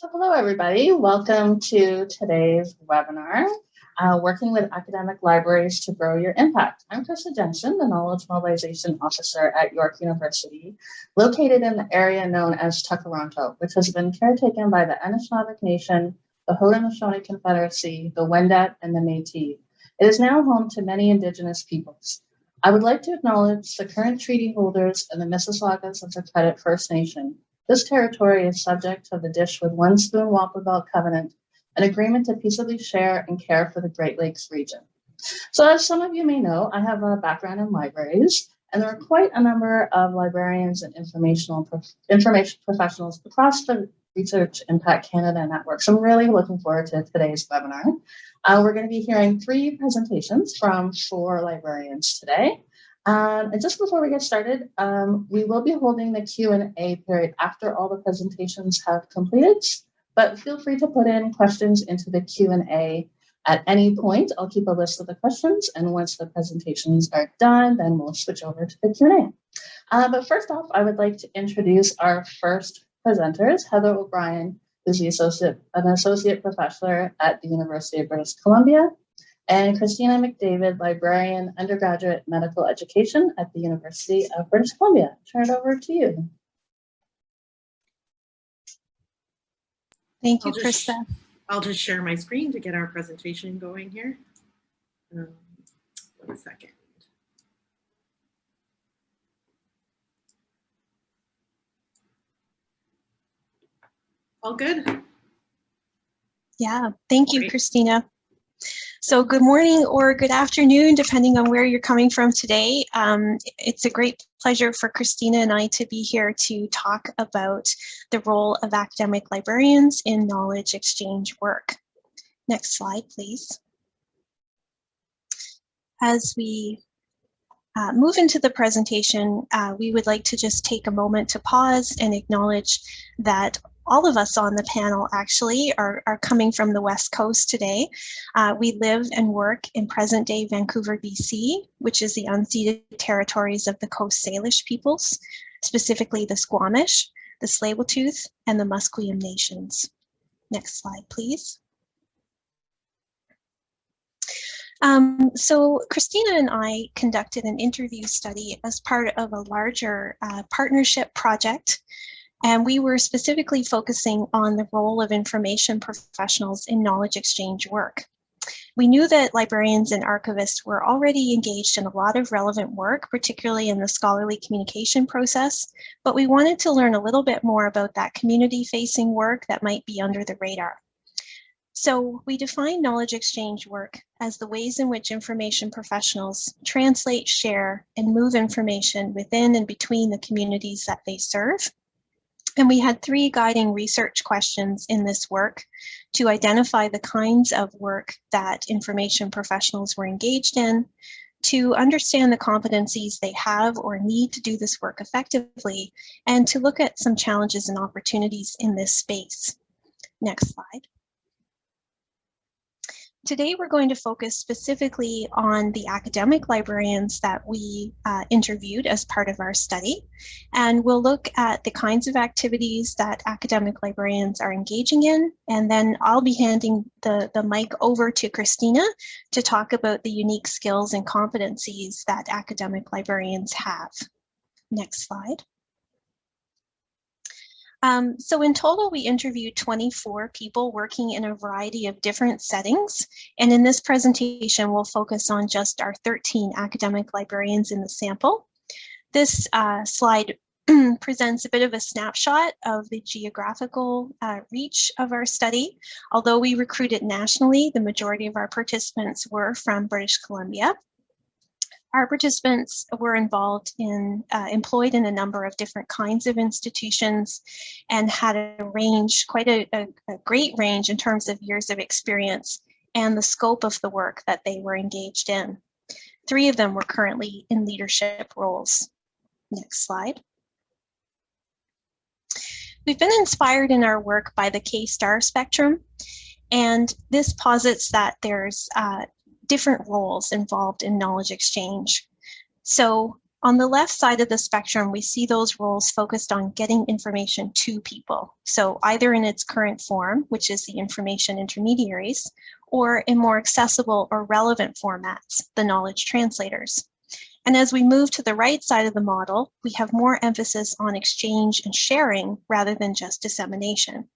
So hello, everybody. Welcome to today's webinar, Working with Academic Libraries to Grow Your Impact. I'm Krista Jensen, the Knowledge Mobilization Officer at York University, located in the area known as Tkaronto, which has been caretaken by the Anishinaabe Nation, the Haudenosaunee Confederacy, the Wendat, and the Métis. It is now home to many Indigenous peoples. I would like to acknowledge the current treaty holders and the Mississaugas of the Credit First Nation. This territory is subject to the Dish with One Spoon Waffle Belt Covenant, an agreement to peaceably share and care for the Great Lakes region. So as some of you may know, I have a background in libraries, and there are quite a number of librarians and information professionals across the Research Impact Canada network. So I'm really looking forward to today's webinar. We're going to be hearing 3 presentations from 4 librarians today. And just before we get started, we will be holding the Q&A period after all the presentations have completed, but feel free to put in questions into the Q&A at any point. I'll keep a list of the questions, and once the presentations are done, then we'll switch over to the Q&A. But first off, I would like to introduce our first presenters, Heather O'Brien, who's an associate professor at the University of British Columbia, and Kristina McDavid, Librarian, Undergraduate Medical Education at the University of British Columbia. Turn it over to you. Thank you, Krista. I'll just share my screen to get our presentation going here. 1 second. All good? Yeah, thank you, Kristina. So good morning or good afternoon, depending on where you're coming from today. It's a great pleasure for Kristina and I to be here to talk about the role of academic librarians in knowledge exchange work. Next slide, please. As we move into the presentation, we would like to just take a moment to pause and acknowledge that all of us on the panel actually are coming from the West Coast today. We live and work in present-day Vancouver, BC, which is the unceded territories of the Coast Salish peoples, specifically the Squamish, the Tsleil-Waututh, and the Musqueam nations. Next slide, please. So Kristina and I conducted an interview study as part of a larger partnership project. And we were specifically focusing on the role of information professionals in knowledge exchange work. We knew that librarians and archivists were already engaged in a lot of relevant work, particularly in the scholarly communication process, but we wanted to learn a little bit more about that community-facing work that might be under the radar. So we define knowledge exchange work as the ways in which information professionals translate, share, and move information within and between the communities that they serve. And we had 3 guiding research questions in this work to identify the kinds of work that information professionals were engaged in, to understand the competencies they have or need to do this work effectively, and to look at some challenges and opportunities in this space. Next slide. Today, we're going to focus specifically on the academic librarians that we interviewed as part of our study. And we'll look at the kinds of activities that academic librarians are engaging in. And then I'll be handing the mic over to Kristina to talk about the unique skills and competencies that academic librarians have. Next slide. So in total, we interviewed 24 people working in a variety of different settings. And in this presentation, we'll focus on just our 13 academic librarians in the sample. This slide presents a bit of a snapshot of the geographical reach of our study. Although we recruited nationally, the majority of our participants were from British Columbia. Our participants were involved in, employed in a number of different kinds of institutions and had a range, quite a great range in terms of years of experience and the scope of the work that they were engaged in. 3 of them were currently in leadership roles. Next slide. We've been inspired in our work by the KSTAR Spectrum, and this posits that there's different roles involved in knowledge exchange. So On the left side of the spectrum, we see those roles focused on getting information to people. So either in its current form, which is the information intermediaries, or in more accessible or relevant formats, the knowledge translators. And as we move to the right side of the model, we have more emphasis on exchange and sharing rather than just dissemination.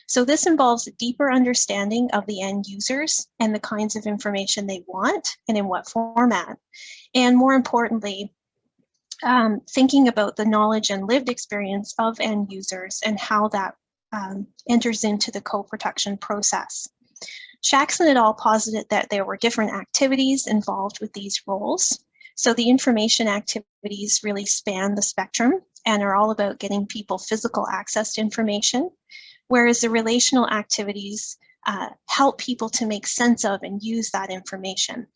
So this involves a deeper understanding of the end users and the kinds of information they want and in what format. And more importantly, thinking about the knowledge and lived experience of end users and how that enters into the co-production process. Shaxson et al. Posited that there were different activities involved with these roles. So the information activities really span the spectrum and are all about getting people physical access to information, whereas the relational activities help people to make sense of and use that information.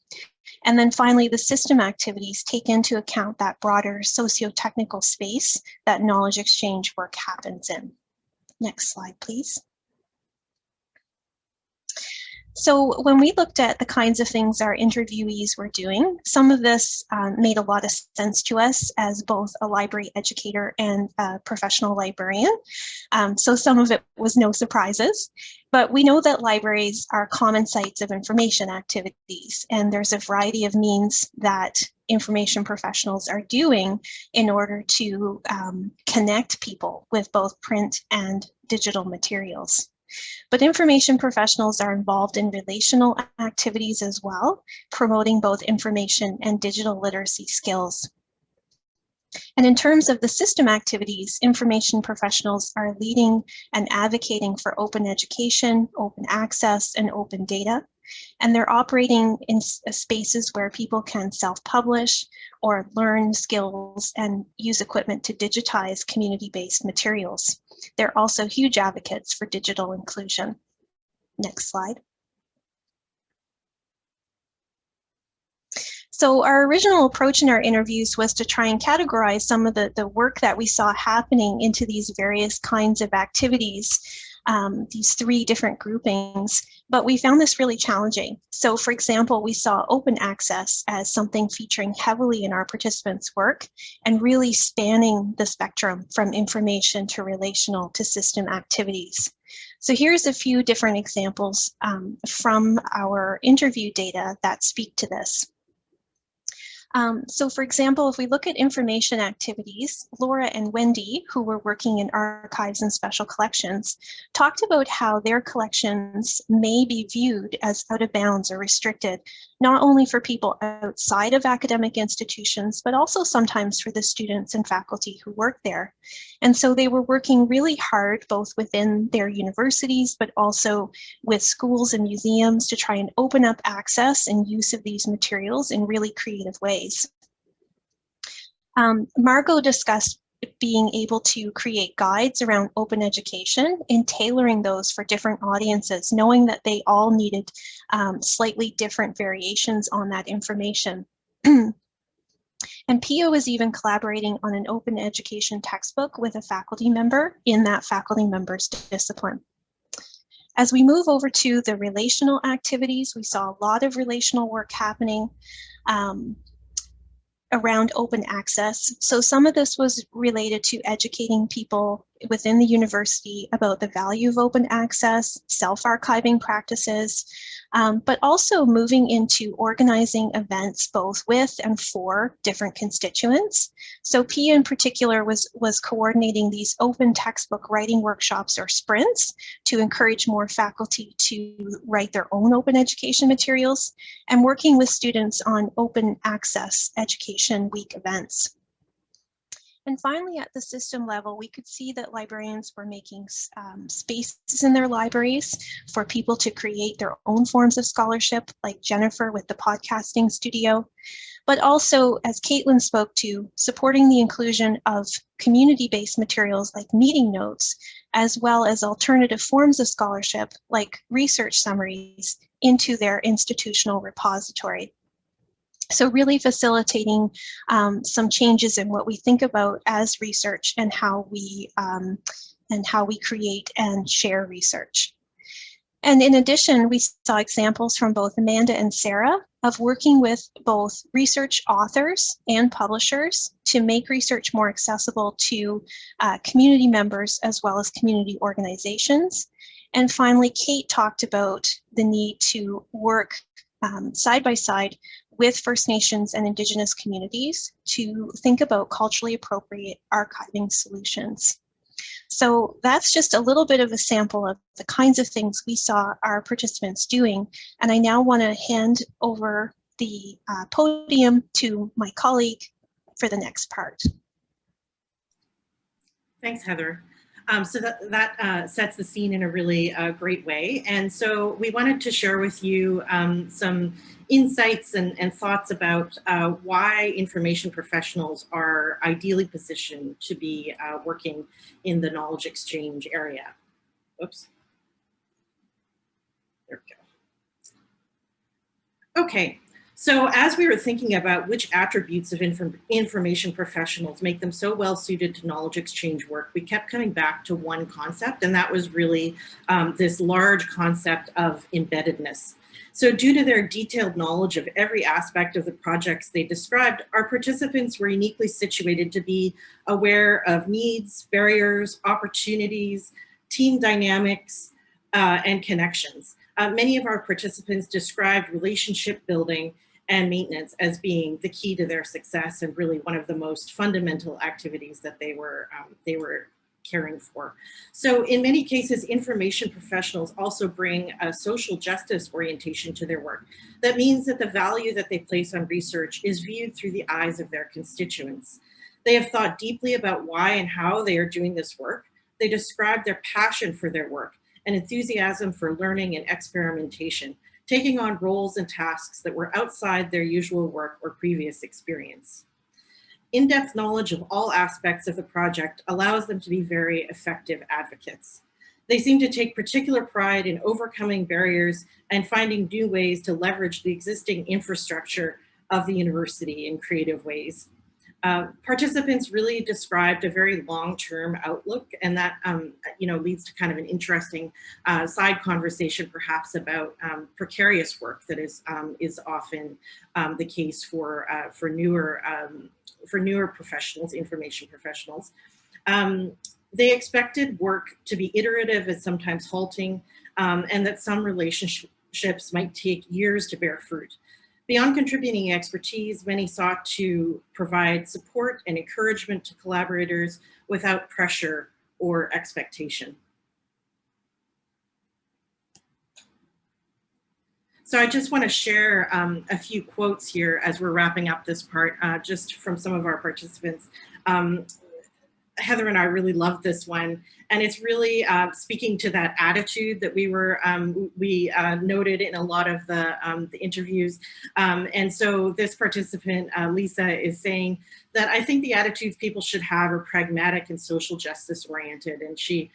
And then finally, the system activities take into account that broader socio-technical space that knowledge exchange work happens in. Next slide, please. So when we looked at the kinds of things our interviewees were doing, some of this made a lot of sense to us as both a library educator and a professional librarian. So some of it was no surprises, but we know that libraries are common sites of information activities, and there's a variety of means that information professionals are doing in order to connect people with both print and digital materials. But information professionals are involved in relational activities as well, promoting both information and digital literacy skills. And in terms of the system activities, information professionals are leading and advocating for open education, open access, and open data. And they're operating in spaces where people can self-publish or learn skills and use equipment to digitize community-based materials. They're also huge advocates for digital inclusion. Next slide. So our original approach in our interviews was to try and categorize some of the work that we saw happening into these various kinds of activities, these three different groupings, but we found this really challenging. So for example, we saw open access as something featuring heavily in our participants' work and really spanning the spectrum from information to relational to system activities. So here's a few different examples from our interview data that speak to this. So for example, if we look at information activities, Laura and Wendy, who were working in archives and special collections, talked about how their collections may be viewed as out of bounds or restricted, not only for people outside of academic institutions, but also sometimes for the students and faculty who work there. And so they were working really hard, both within their universities, but also with schools and museums to try and open up access and use of these materials in really creative ways. Margot discussed being able to create guides around open education and tailoring those for different audiences, knowing that they all needed slightly different variations on that information. And Pia was even collaborating on an open education textbook with a faculty member in that faculty member's discipline. As we move over to the relational activities, we saw a lot of relational work happening around open access. So some of this was related to educating people within the university about the value of open access, self-archiving practices, but also moving into organizing events both with and for different constituents. So Pia in particular was coordinating these open textbook writing workshops or sprints to encourage more faculty to write their own open education materials and working with students on open access education week events. And finally, at the system level, we could see that librarians were making spaces in their libraries for people to create their own forms of scholarship, like Jennifer with the podcasting studio, but also, as Caitlin spoke to, supporting the inclusion of community-based materials like meeting notes, as well as alternative forms of scholarship like research summaries into their institutional repository. So really facilitating some changes in what we think about as research and how we create and share research. And in addition, we saw examples from both Amanda and Sarah of working with both research authors and publishers to make research more accessible to community members as well as community organizations. And finally, Kate talked about the need to work side by side with First Nations and Indigenous communities to think about culturally appropriate archiving solutions. So that's just a little bit of a sample of the kinds of things we saw our participants doing. And I now want to hand over the podium to my colleague for the next part. Thanks, Heather. So that sets the scene in a really great way. And so we wanted to share with you some insights and thoughts about why information professionals are ideally positioned to be working in the knowledge exchange area. Oops. There we go. Okay. So as we were thinking about which attributes of information professionals make them so well suited to knowledge exchange work, we kept coming back to one concept, and that was really this large concept of embeddedness. So due to their detailed knowledge of every aspect of the projects they described, our participants were uniquely situated to be aware of needs, barriers, opportunities, team dynamics, and connections. Many of our participants described relationship building and maintenance as being the key to their success and really one of the most fundamental activities that they were caring for. So in many cases, information professionals also bring a social justice orientation to their work. That means that the value that they place on research is viewed through the eyes of their constituents. They have thought deeply about why and how they are doing this work. They describe their passion for their work and enthusiasm for learning and experimentation, taking on roles and tasks that were outside their usual work or previous experience. In-depth knowledge of all aspects of the project allows them to be very effective advocates. They seem to take particular pride in overcoming barriers and finding new ways to leverage the existing infrastructure of the university in creative ways. Participants really described a very long-term outlook, and that leads to kind of an interesting side conversation, perhaps about precarious work that is often the case for newer professionals, information professionals. They expected work to be iterative and sometimes halting, and that some relationships might take years to bear fruit. Beyond contributing expertise, many sought to provide support and encouragement to collaborators without pressure or expectation. So I just want to share a few quotes here as we're wrapping up this part, just from some of our participants. Heather and I really loved this one, and it's really speaking to that attitude that we noted in a lot of the interviews. And so this participant, Lisa, is saying that I think the attitudes people should have are pragmatic and social justice oriented. And she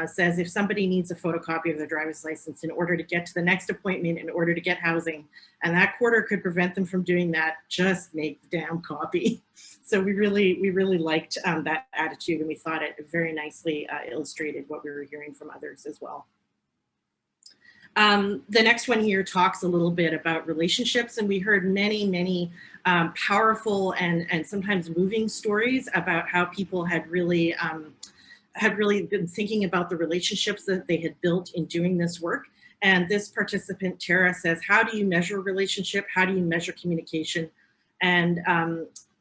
says if somebody needs a photocopy of their driver's license in order to get to the next appointment, in order to get housing, and that quarter could prevent them from doing that, just make the damn copy. So we really liked that attitude, and we thought it very nicely illustrated what we were hearing from others as well. The next one here talks a little bit about relationships, and we heard many powerful and sometimes moving stories about how people had really been thinking about the relationships that they had built in doing this work. And this participant, Tara, says, how do you measure a relationship? How do you measure communication?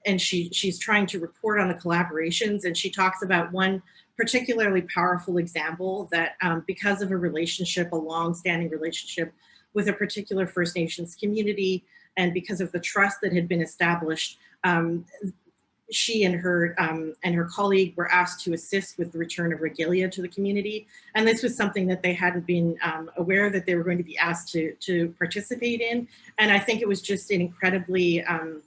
And she's trying to report on the collaborations, and she talks about one particularly powerful example that because of a relationship, a long-standing relationship with a particular First Nations community, and because of the trust that had been established, she and her colleague were asked to assist with the return of regalia to the community. And this was something that they hadn't been aware that they were going to be asked to participate in. And I think it was just an incredibly, an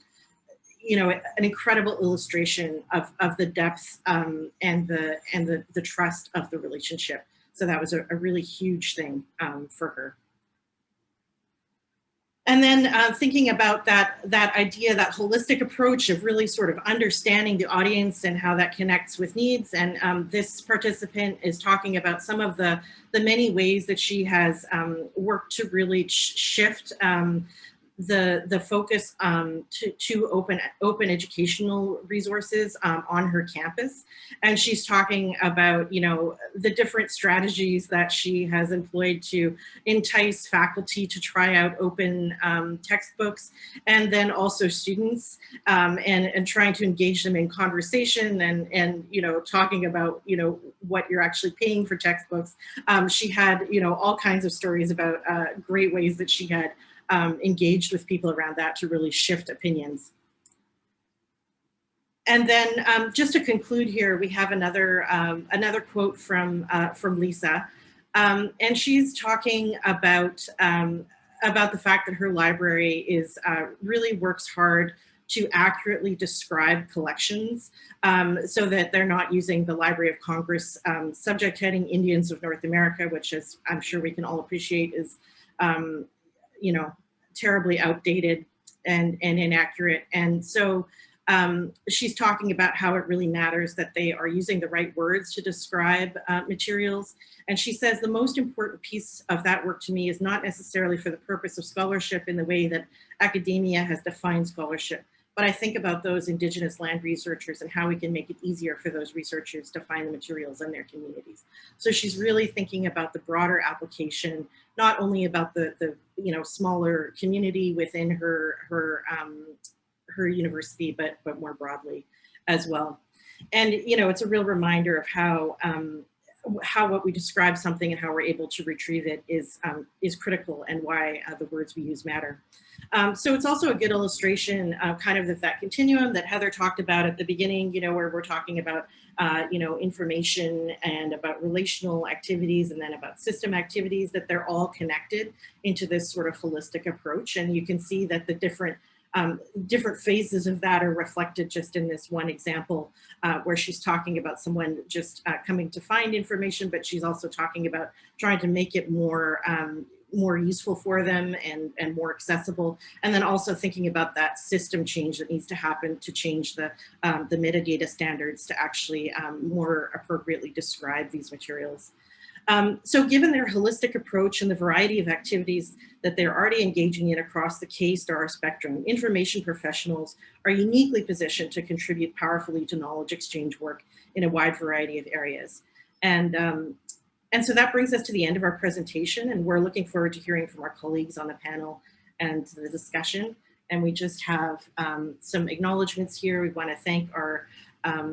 incredible illustration of the depth and the trust of the relationship. So that was a really huge thing for her. And then thinking about that idea, that holistic approach of really sort of understanding the audience and how that connects with needs. And this participant is talking about some of the many ways that she has worked to really shift the focus to open educational resources on her campus. And she's talking about, you know, the different strategies that she has employed to entice faculty to try out open textbooks, and then also students, and trying to engage them in conversation and you know, talking about, you know, what you're actually paying for textbooks. She had, you know, all kinds of stories about great ways that she had engaged with people around that to really shift opinions. And then just to conclude here, we have another quote from Lisa, and she's talking about the fact that her library is really works hard to accurately describe collections, so that they're not using the Library of Congress subject heading Indians of North America, which, is, I'm sure we can all appreciate, is you know, terribly outdated and inaccurate. And so she's talking about how it really matters that they are using the right words to describe materials. And she says the most important piece of that work to me is not necessarily for the purpose of scholarship in the way that academia has defined scholarship, but I think about those Indigenous land researchers and how we can make it easier for those researchers to find the materials in their communities. So she's really thinking about the broader application, not only about the you know, smaller community within her university, but more broadly as well. And you know, it's a real reminder of how what we describe something and how we're able to retrieve it is critical, and why the words we use matter. So it's also a good illustration kind of that continuum that Heather talked about at the beginning, you know, where we're talking about, you know, information and about relational activities and then about system activities, that they're all connected into this sort of holistic approach. And you can see that the different phases of that are reflected just in this one example, where she's talking about someone just coming to find information, but she's also talking about trying to make it more useful for them and more accessible. And then also thinking about that system change that needs to happen to change the metadata standards to actually more appropriately describe these materials. So given their holistic approach and the variety of activities that they're already engaging in across the KSTAR spectrum, information professionals are uniquely positioned to contribute powerfully to knowledge exchange work in a wide variety of areas. And so that brings us to the end of our presentation, and we're looking forward to hearing from our colleagues on the panel and the discussion. And we just have some acknowledgements here. We want to thank our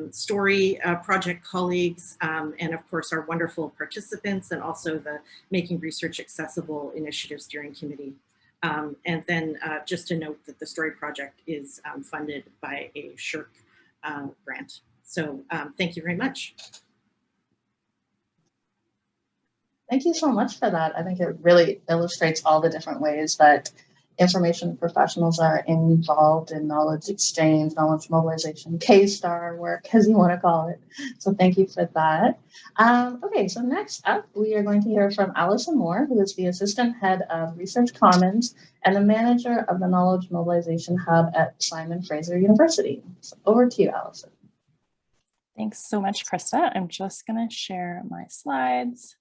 STOREE project colleagues, and of course our wonderful participants, and also the Making Research Accessible Initiative Steering Committee. And then just to note that the STOREE project is funded by a SSHRC grant. So thank you very much. Thank you so much for that. I think it really illustrates all the different ways that information professionals are involved in knowledge exchange, knowledge mobilization, KSTAR work, as you want to call it. So thank you for that. Okay, so next up, we are going to hear from Alison Moore, who is the Assistant Head of Research Commons and the Manager of the Knowledge Mobilization Hub at Simon Fraser University. So over to you, Alison. Thanks so much, Krista. I'm just going to share my slides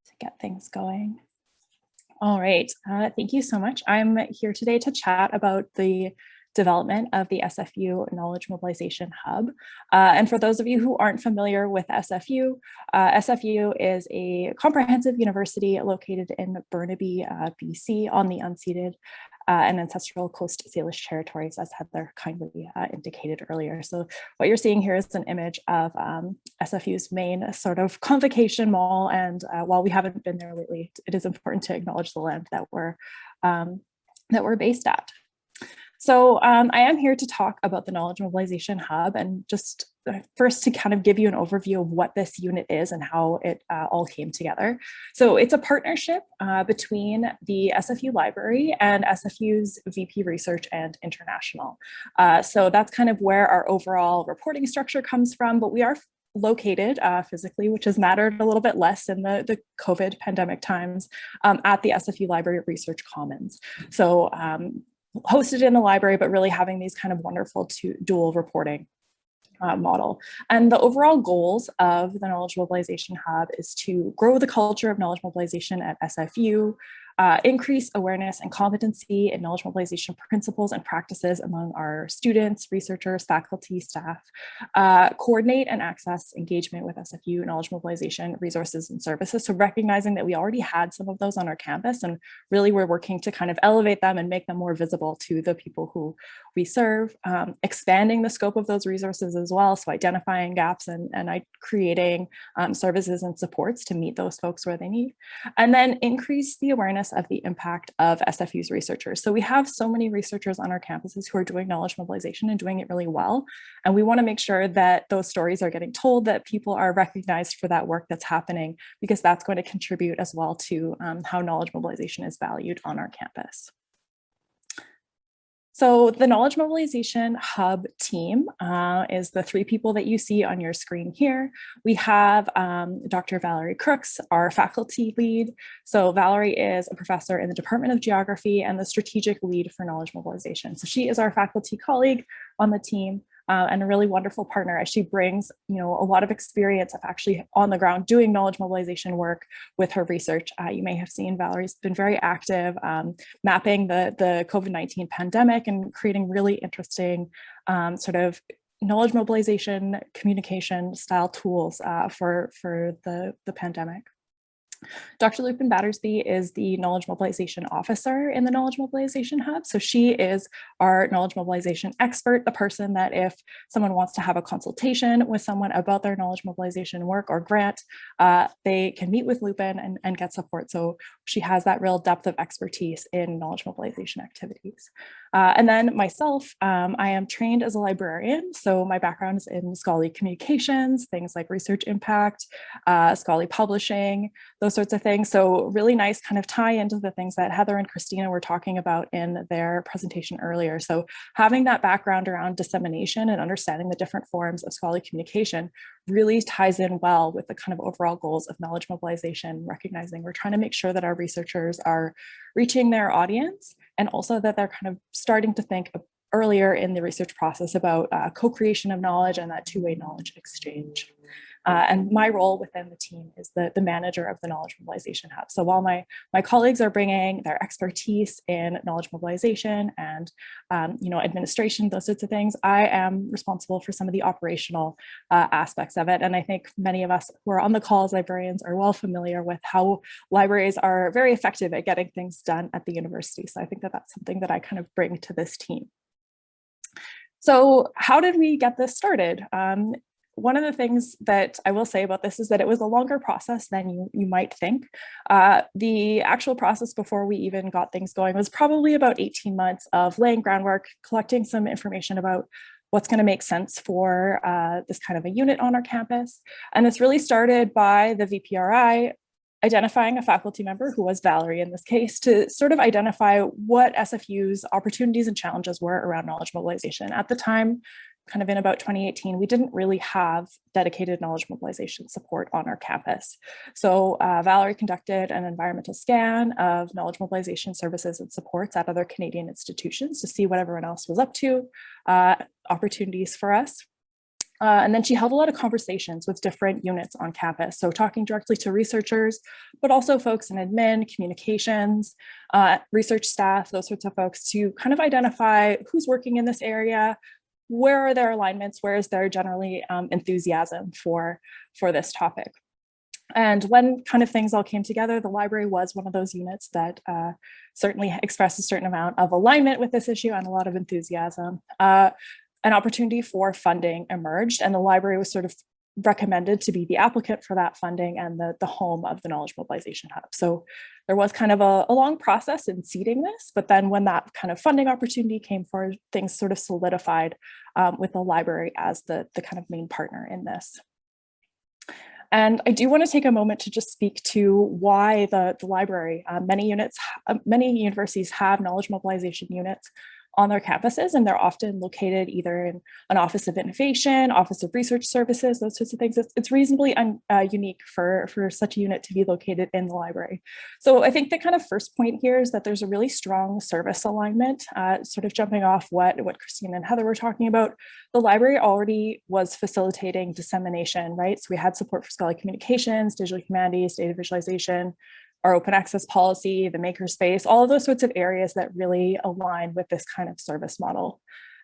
to get things going. All right, thank you so much. I'm here today to chat about the development of the SFU Knowledge Mobilization Hub. And for those of you who aren't familiar with SFU, SFU is a comprehensive university located in Burnaby, BC, on the unceded and ancestral Coast Salish territories, as Heather kindly indicated earlier. So what you're seeing here is an image of SFU's main sort of convocation mall. And while we haven't been there lately, it is important to acknowledge the land that we're based at. So I am here to talk about the Knowledge Mobilization Hub, and just first to kind of give you an overview of what this unit is and how it all came together. So it's a partnership between the SFU Library and SFU's VP Research and International. So that's kind of where our overall reporting structure comes from, but we are located physically, which has mattered a little bit less in the COVID pandemic times, at the SFU Library Research Commons. So hosted in the library, but really having these kind of wonderful dual reporting model. And the overall goals of the Knowledge Mobilization Hub is to grow the culture of knowledge mobilization at SFU, increase awareness and competency in knowledge mobilization principles and practices among our students, researchers, faculty, staff, coordinate and access engagement with SFU knowledge mobilization resources and services. So recognizing that we already had some of those on our campus, and really we're working to kind of elevate them and make them more visible to the people who we serve, expanding the scope of those resources as well. So identifying gaps and creating services and supports to meet those folks where they need, and then increase the awareness of the impact of SFU's researchers. So we have so many researchers on our campuses who are doing knowledge mobilization and doing it really well. And we want to make sure that those stories are getting told, that people are recognized for that work that's happening, because that's going to contribute as well to how knowledge mobilization is valued on our campus. So the Knowledge Mobilization Hub team is the 3 people that you see on your screen here. We have Dr. Valerie Crooks, our faculty lead. So Valerie is a professor in the Department of Geography and the strategic lead for knowledge mobilization. So she is our faculty colleague on the team. And a really wonderful partner, as she brings, a lot of experience of actually on the ground doing knowledge mobilization work with her research. You may have seen Valerie's been very active mapping the COVID-19 pandemic and creating really interesting sort of knowledge mobilization communication style tools for the pandemic. Dr. Lupin Battersby is the Knowledge Mobilization Officer in the Knowledge Mobilization Hub. So she is our knowledge mobilization expert, the person that if someone wants to have a consultation with someone about their knowledge mobilization work or grant, they can meet with Lupin and get support. So she has that real depth of expertise in knowledge mobilization activities. And then myself, I am trained as a librarian. So my background is in scholarly communications, things like research impact, scholarly publishing, those sorts of things. So really nice kind of tie into the things that Heather and Kristina were talking about in their presentation earlier. So having that background around dissemination and understanding the different forms of scholarly communication really ties in well with the kind of overall goals of knowledge mobilization, recognizing we're trying to make sure that our researchers are reaching their audience, and also that they're kind of starting to think earlier in the research process about co-creation of knowledge and that two-way knowledge exchange. And my role within the team is the manager of the Knowledge Mobilization Hub. So while my colleagues are bringing their expertise in knowledge mobilization and administration, those sorts of things, I am responsible for some of the operational aspects of it. And I think many of us who are on the call as librarians are well familiar with how libraries are very effective at getting things done at the university. So I think that that's something that I kind of bring to this team. So how did we get this started? One of the things that I will say about this is that it was a longer process than you might think. The actual process before we even got things going was probably about 18 months of laying groundwork, collecting some information about what's going to make sense for this kind of a unit on our campus. And this really started by the VPRI identifying a faculty member, who was Valerie in this case, to sort of identify what SFU's opportunities and challenges were around knowledge mobilization. At the time, kind of in about 2018, we didn't really have dedicated knowledge mobilization support on our campus. So Valerie conducted an environmental scan of knowledge mobilization services and supports at other Canadian institutions to see what everyone else was up to, opportunities for us. And then she held a lot of conversations with different units on campus. So talking directly to researchers, but also folks in admin, communications, research staff, those sorts of folks, to kind of identify who's working in this area, where are their alignments, where is there generally enthusiasm for this topic. And when kind of things all came together, the library was one of those units that certainly expressed a certain amount of alignment with this issue and a lot of enthusiasm. An opportunity for funding emerged, and the library was sort of recommended to be the applicant for that funding and the home of the Knowledge Mobilization Hub. So there was kind of a long process in seeding this, but then when that kind of funding opportunity came forward, things sort of solidified with the library as the kind of main partner in this. And I do want to take a moment to just speak to why the library, many universities have knowledge mobilization units. on their campuses, and they're often located either in an Office of Innovation, Office of Research Services, those sorts of things. It's reasonably unique for such a unit to be located in the library. So I think the kind of first point here is that there's a really strong service alignment, sort of jumping off what Kristina and Heather were talking about. The library already was facilitating dissemination, right? So we had support for scholarly communications, digital humanities, data visualization, our open access policy, the makerspace, all of those sorts of areas that really align with this kind of service model.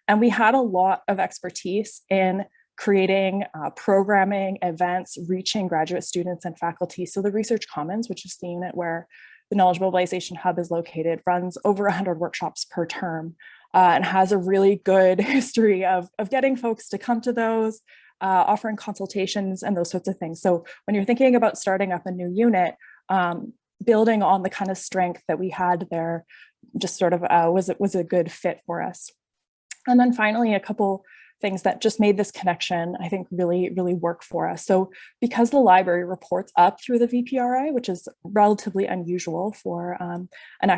And we had a lot of expertise in creating programming, events, reaching graduate students and faculty. So the Research Commons, which is the unit where the Knowledge Mobilization Hub is located, runs over 100 workshops per term and has a really good history of getting folks to come to those, offering consultations and those sorts of things. So when you're thinking about starting up a new unit, building on the kind of strength that we had there just sort of was a good fit for us. And then finally, a couple things that just made this connection, I think, really work for us. So because the library reports up through the VPRI, which is relatively unusual for an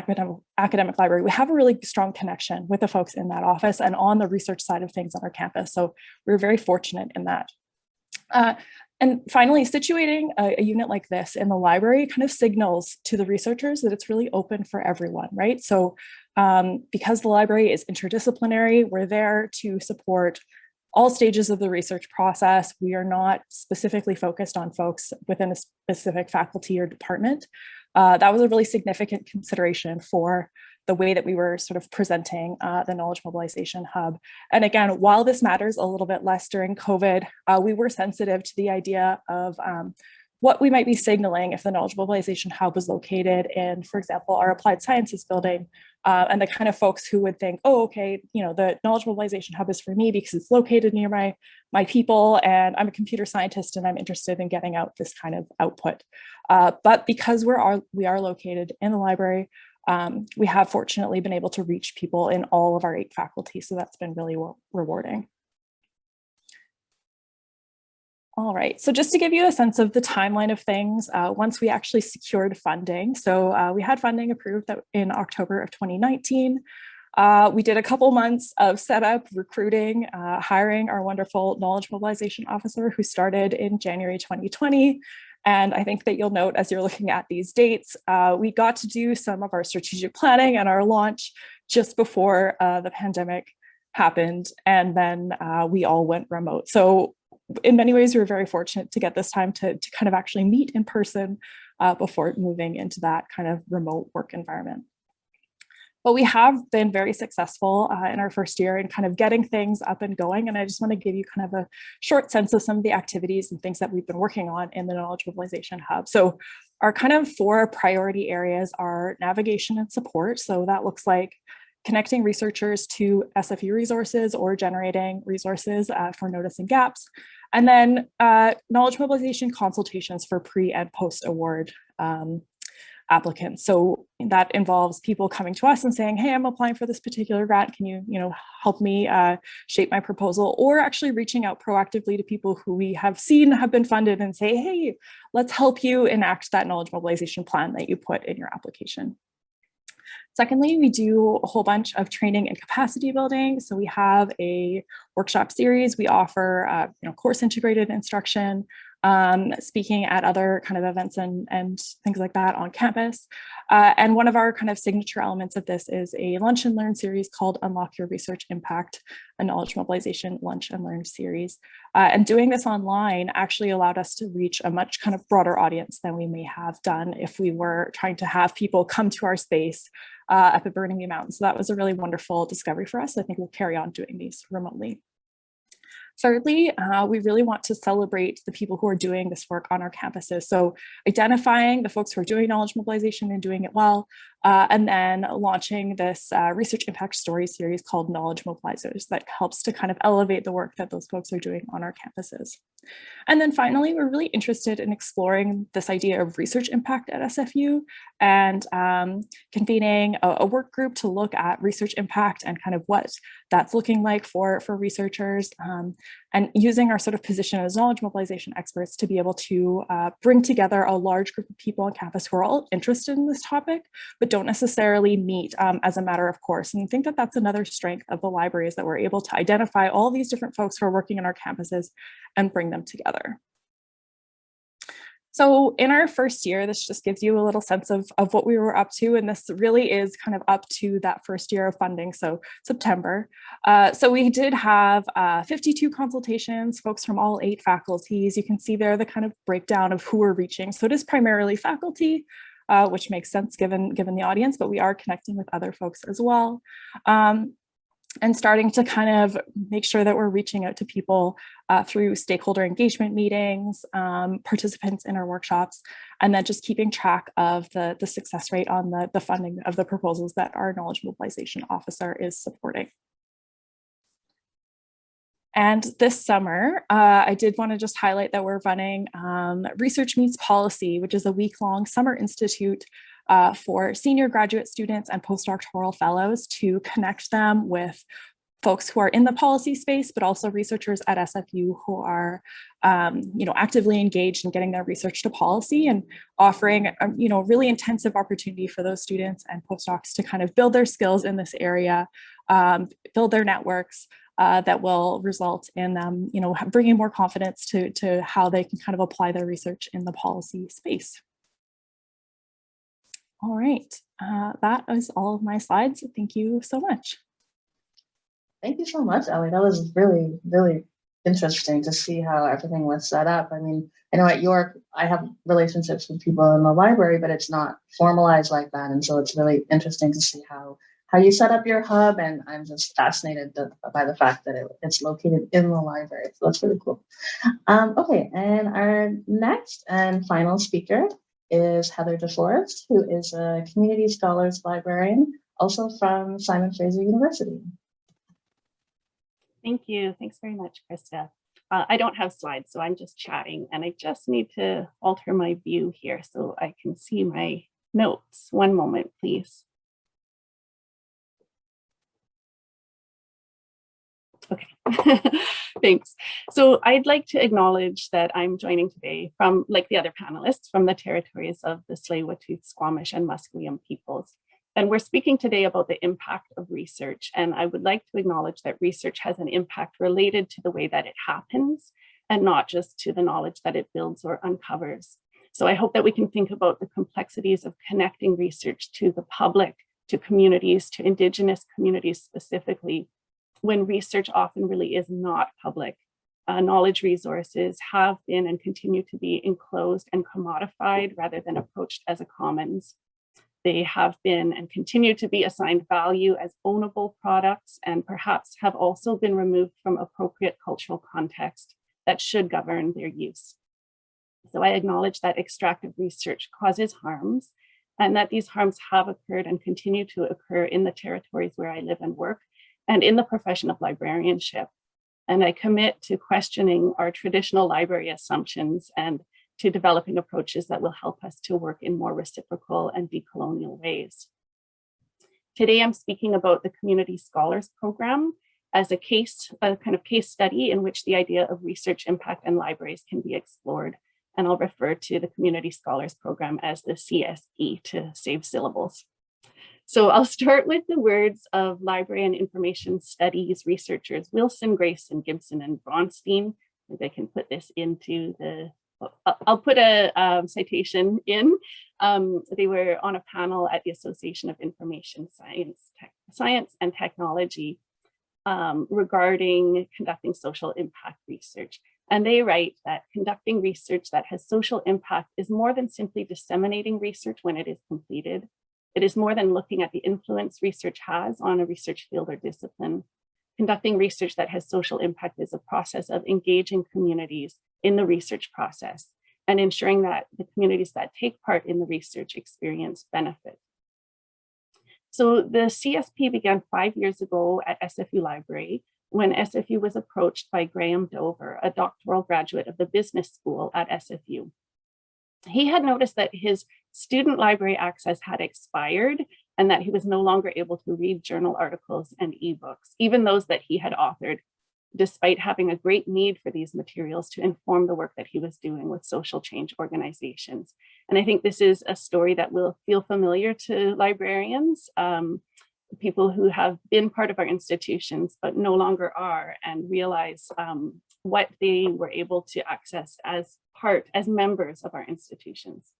academic library, we have a really strong connection with the folks in that office and on the research side of things on our campus. So we're very fortunate in that. And finally, situating a unit like this in the library kind of signals to the researchers that it's really open for everyone, right? So because the library is interdisciplinary, we're there to support all stages of the research process. We are not specifically focused on folks within a specific faculty or department. That was a really significant consideration for the way that we were sort of presenting the Knowledge Mobilization Hub. And again, while this matters a little bit less during COVID, we were sensitive to the idea of what we might be signaling if the Knowledge Mobilization Hub was located in, for example, our Applied Sciences building, and the kind of folks who would think, oh, okay, you know, the Knowledge Mobilization Hub is for me because it's located near my people, and I'm a computer scientist and I'm interested in getting out this kind of output. But because we are located in the library, we have fortunately been able to reach people in all of our 8 faculty, so that's been really rewarding. All right, so just to give you a sense of the timeline of things, once we actually secured funding, so we had funding approved in October of 2019. We did a couple months of setup, recruiting, hiring our wonderful Knowledge Mobilization Officer who started in January 2020. And I think that you'll note as you're looking at these dates, we got to do some of our strategic planning and our launch just before the pandemic happened. And then we all went remote. So in many ways, we were very fortunate to get this time to kind of actually meet in person before moving into that kind of remote work environment. But we have been very successful in our first year in kind of getting things up and going. And I just want to give you kind of a short sense of some of the activities and things that we've been working on in the Knowledge Mobilization Hub. So our kind of 4 priority areas are navigation and support. So that looks like connecting researchers to SFU resources or generating resources for noticing gaps. And then knowledge mobilization consultations for pre and post award applicants. So that involves people coming to us and saying, hey, I'm applying for this particular grant. Can you help me shape my proposal? Or actually reaching out proactively to people who we have seen have been funded and say, hey, let's help you enact that knowledge mobilization plan that you put in your application. Secondly, we do a whole bunch of training and capacity building. So we have a workshop series. We offer course integrated instruction, speaking at other kind of events and things like that on campus. And one of our kind of signature elements of this is a lunch and learn series called Unlock Your Research Impact, a knowledge mobilization lunch and learn series. And doing this online actually allowed us to reach a much kind of broader audience than we may have done if we were trying to have people come to our space up at Burning Mountain. So that was a really wonderful discovery for us. I think we'll carry on doing these remotely. Thirdly, we really want to celebrate the people who are doing this work on our campuses. So identifying the folks who are doing knowledge mobilization and doing it well, and then launching this research impact story series called Knowledge Mobilizers that helps to kind of elevate the work that those folks are doing on our campuses. And then finally, we're really interested in exploring this idea of research impact at SFU and convening a work group to look at research impact and kind of what that's looking like for researchers. and using our sort of position as knowledge mobilization experts to be able to bring together a large group of people on campus who are all interested in this topic, but don't necessarily meet as a matter of course. And I think that that's another strength of the library, is that we're able to identify all these different folks who are working in our campuses and bring them together. So in our first year, this just gives you a little sense of what we were up to. And this really is kind of up to that first year of funding, so September. So we did have 52 consultations, folks from all 8 faculties. You can see there the kind of breakdown of who we're reaching. So it is primarily faculty, which makes sense given the audience, but we are connecting with other folks as well. And starting to kind of make sure that we're reaching out to people through stakeholder engagement meetings, participants in our workshops, and then just keeping track of the success rate on the funding of the proposals that our Knowledge Mobilization Officer is supporting. And this summer, I did want to just highlight that we're running Research Meets Policy, which is a week-long summer institute for senior graduate students and postdoctoral fellows to connect them with folks who are in the policy space, but also researchers at SFU who are actively engaged in getting their research to policy, and offering a really intensive opportunity for those students and postdocs to kind of build their skills in this area, build their networks, that will result in them, bringing more confidence to how they can kind of apply their research in the policy space. All right, that is all of my slides. Thank you so much. Thank you so much, Ellie. That was really, really interesting to see how everything was set up. I mean, I know at York, I have relationships with people in the library, but it's not formalized like that. And so it's really interesting to see how you set up your hub. And I'm just fascinated by the fact that it's located in the library. So that's really cool. Okay, and our next and final speaker is Heather DeForest, who is a Community Scholars Librarian, also from Simon Fraser University. Thank you. Thanks very much, Krista. I don't have slides, so I'm just chatting, and I just need to alter my view here so I can see my notes. One moment, please. Okay, thanks. So I'd like to acknowledge that I'm joining today from, like the other panelists, from the territories of the Tsleil-Waututh, Squamish, and Musqueam peoples. And we're speaking today about the impact of research. And I would like to acknowledge that research has an impact related to the way that it happens, and not just to the knowledge that it builds or uncovers. So I hope that we can think about the complexities of connecting research to the public, to communities, to Indigenous communities specifically, when research often really is not public. Knowledge resources have been and continue to be enclosed and commodified rather than approached as a commons. They have been and continue to be assigned value as ownable products, and perhaps have also been removed from appropriate cultural context that should govern their use. So I acknowledge that extractive research causes harms, and that these harms have occurred and continue to occur in the territories where I live and work, and in the profession of librarianship. And I commit to questioning our traditional library assumptions and to developing approaches that will help us to work in more reciprocal and decolonial ways. Today, I'm speaking about the Community Scholars Program as a kind of case study in which the idea of research impact in libraries can be explored. And I'll refer to the Community Scholars Program as the CSP to save syllables. So I'll start with the words of library and information studies researchers Wilson, Grayson, Gibson, and Bronstein. Maybe I can put this into the, I'll put a citation in. They were on a panel at the Association of Information Science and Technology regarding conducting social impact research. And they write that conducting research that has social impact is more than simply disseminating research when it is completed. It is more than looking at the influence research has on a research field or discipline. Conducting research that has social impact is a process of engaging communities in the research process and ensuring that the communities that take part in the research experience benefit. So the CSP began 5 years ago at SFU Library, when SFU was approached by Graham Dover, a doctoral graduate of the business school at SFU. He had noticed that his student library access had expired and that he was no longer able to read journal articles and ebooks, even those that he had authored. despite having a great need for these materials to inform the work that he was doing with social change organizations. And I think this is a story that will feel familiar to librarians, people who have been part of our institutions but no longer are, and realize what they were able to access as members of our institutions.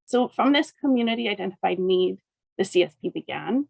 So from this community identified need, the CSP began.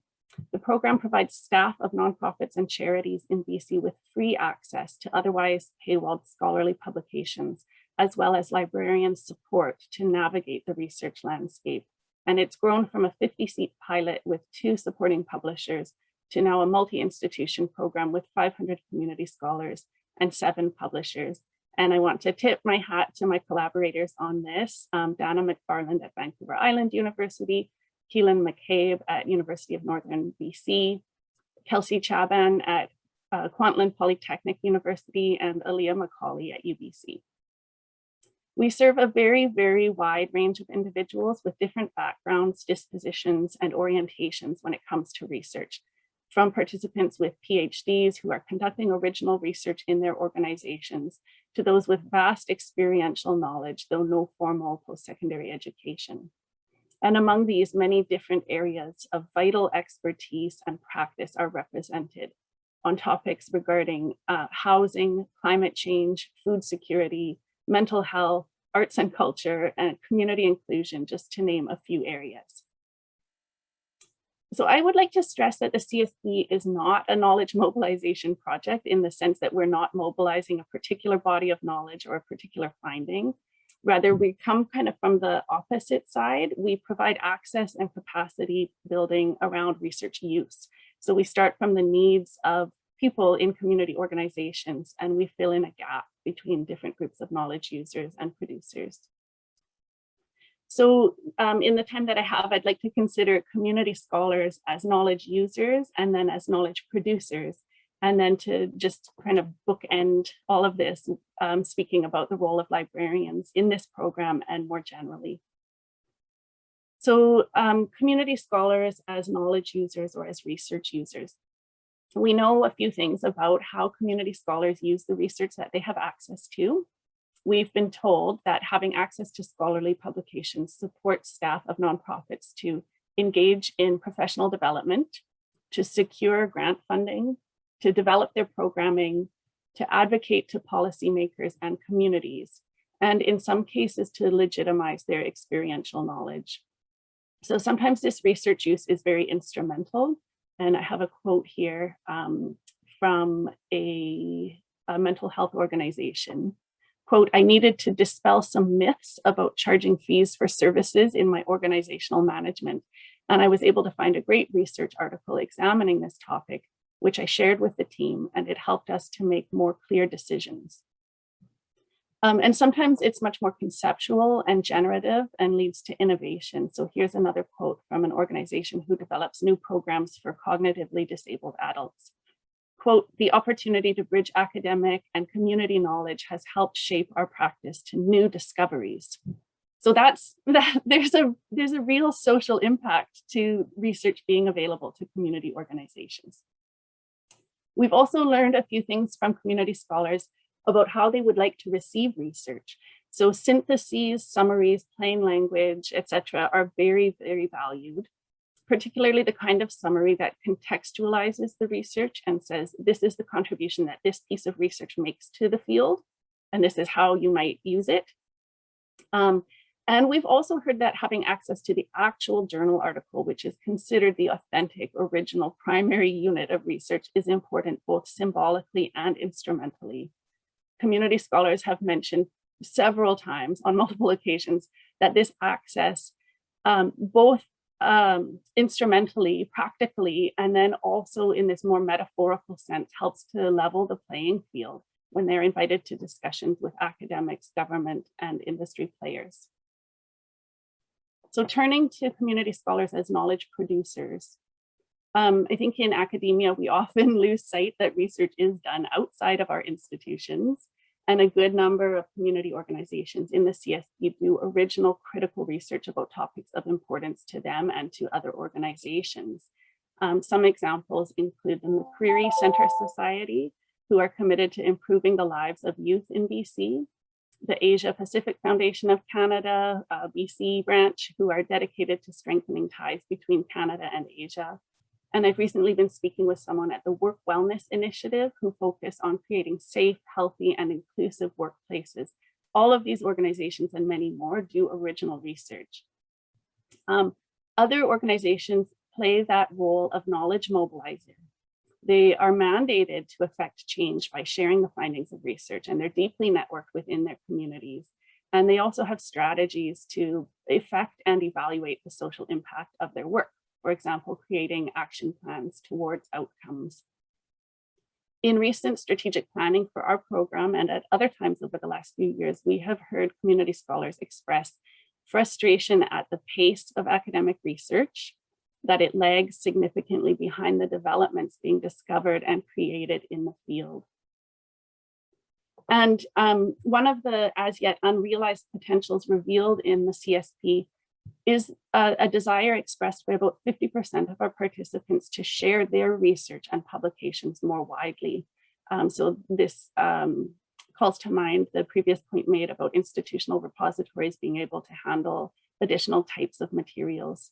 The program provides staff of nonprofits and charities in BC with free access to otherwise paywalled scholarly publications, as well as librarian support to navigate the research landscape. And it's grown from a 50-seat pilot with 2 supporting publishers to now a multi-institution program with 500 community scholars and 7 publishers. And I want to tip my hat to my collaborators on this, Dana McFarland at Vancouver Island University, Keelan McCabe at University of Northern BC, Kelsey Chaban at Kwantlen Polytechnic University, and Aaliyah Macaulay at UBC. We serve a very, very wide range of individuals with different backgrounds, dispositions, and orientations when it comes to research, from participants with PhDs who are conducting original research in their organizations to those with vast experiential knowledge, though no formal post-secondary education. And among these, many different areas of vital expertise and practice are represented on topics regarding housing, climate change, food security, mental health, arts and culture, and community inclusion, just to name a few areas. So I would like to stress that the CSP is not a knowledge mobilization project in the sense that we're not mobilizing a particular body of knowledge or a particular finding. Rather, we come kind of from the opposite side. We provide access and capacity building around research use. So we start from the needs of people in community organizations, and we fill in a gap between different groups of knowledge users and producers. So in the time that I have, I'd like to consider community scholars as knowledge users and then as knowledge producers, and then to just kind of bookend all of this, speaking about the role of librarians in this program and more generally. So community scholars as knowledge users or as research users. We know a few things about how community scholars use the research that they have access to. We've been told that having access to scholarly publications supports staff of nonprofits to engage in professional development, to secure grant funding, to develop their programming, to advocate to policymakers and communities, and in some cases to legitimize their experiential knowledge. So sometimes this research use is very instrumental. And I have a quote here from a mental health organization. Quote, "I needed to dispel some myths about charging fees for services in my organizational management. And I was able to find a great research article examining this topic, which I shared with the team, and it helped us to make more clear decisions." And sometimes it's much more conceptual and generative and leads to innovation. So here's another quote from an organization who develops new programs for cognitively disabled adults. Quote, "The opportunity to bridge academic and community knowledge has helped shape our practice to new discoveries." So there's a real social impact to research being available to community organizations. We've also learned a few things from community scholars about how they would like to receive research. So syntheses, summaries, plain language, etc., are very, very valued, particularly the kind of summary that contextualizes the research and says, this is the contribution that this piece of research makes to the field, and this is how you might use it. And we've also heard that having access to the actual journal article, which is considered the authentic, original, primary unit of research, is important both symbolically and instrumentally. Community scholars have mentioned several times on multiple occasions that this access, both instrumentally, practically, and then also in this more metaphorical sense, helps to level the playing field when they're invited to discussions with academics, government, and industry players. So turning to community scholars as knowledge producers, I think in academia, we often lose sight that research is done outside of our institutions, and a good number of community organizations in the CSP do original critical research about topics of importance to them and to other organizations. Some examples include the McCreary Center Society, who are committed to improving the lives of youth in BC, the Asia Pacific Foundation of Canada, BC branch, who are dedicated to strengthening ties between Canada and Asia. And I've recently been speaking with someone at the Work Wellness Initiative who focus on creating safe, healthy, and inclusive workplaces. All of these organizations and many more do original research. Other organizations play that role of knowledge mobilizer. They are mandated to affect change by sharing the findings of research, and they're deeply networked within their communities. And they also have strategies to affect and evaluate the social impact of their work. For example, creating action plans towards outcomes. In recent strategic planning for our program and at other times over the last few years, we have heard community scholars express frustration at the pace of academic research, that it lags significantly behind the developments being discovered and created in the field. And one of the as yet unrealized potentials revealed in the CSP is a desire expressed by about 50% of our participants to share their research and publications more widely. So this calls to mind the previous point made about institutional repositories being able to handle additional types of materials.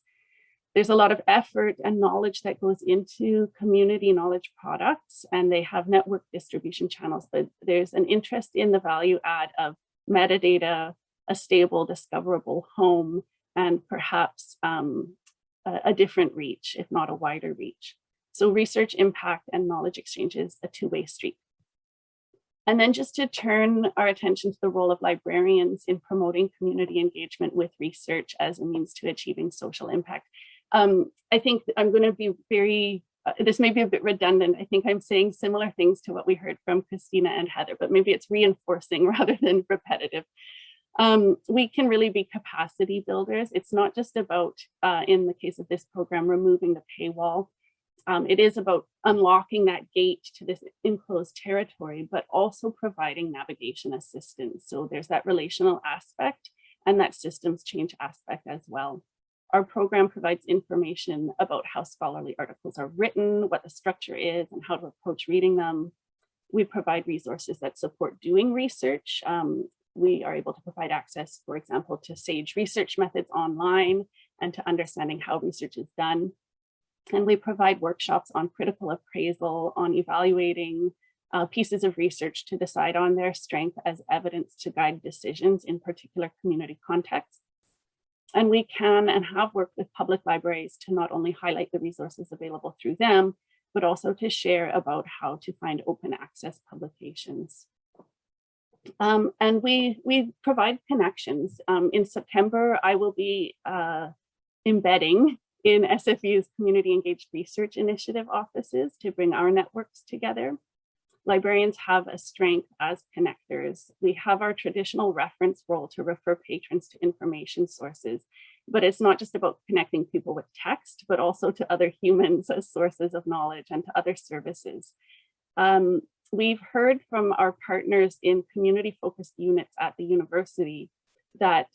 There's a lot of effort and knowledge that goes into community knowledge products, and they have network distribution channels, but there's an interest in the value add of metadata, a stable discoverable home, and perhaps a different reach, if not a wider reach. So research impact and knowledge exchange is a two-way street. And then just to turn our attention to the role of librarians in promoting community engagement with research as a means to achieving social impact. I think I'm going to be very, this may be a bit redundant. I think I'm saying similar things to what we heard from Kristina and Heather, but maybe it's reinforcing rather than repetitive. We can really be capacity builders. It's not just about, in the case of this program, removing the paywall. It is about unlocking that gate to this enclosed territory, but also providing navigation assistance. So there's that relational aspect and that systems change aspect as well. Our program provides information about how scholarly articles are written, what the structure is, and how to approach reading them. We provide resources that support doing research. We are able to provide access, for example, to SAGE research methods online and to understanding how research is done. And we provide workshops on critical appraisal, on evaluating pieces of research to decide on their strength as evidence to guide decisions in particular community contexts. And we can and have worked with public libraries to not only highlight the resources available through them, but also to share about how to find open access publications. And we provide connections. In September, I will be embedding in SFU's Community Engaged Research Initiative offices to bring our networks together. Librarians have a strength as connectors. We have our traditional reference role to refer patrons to information sources, but it's not just about connecting people with text, but also to other humans as sources of knowledge and to other services. We've heard from our partners in community-focused units at the university that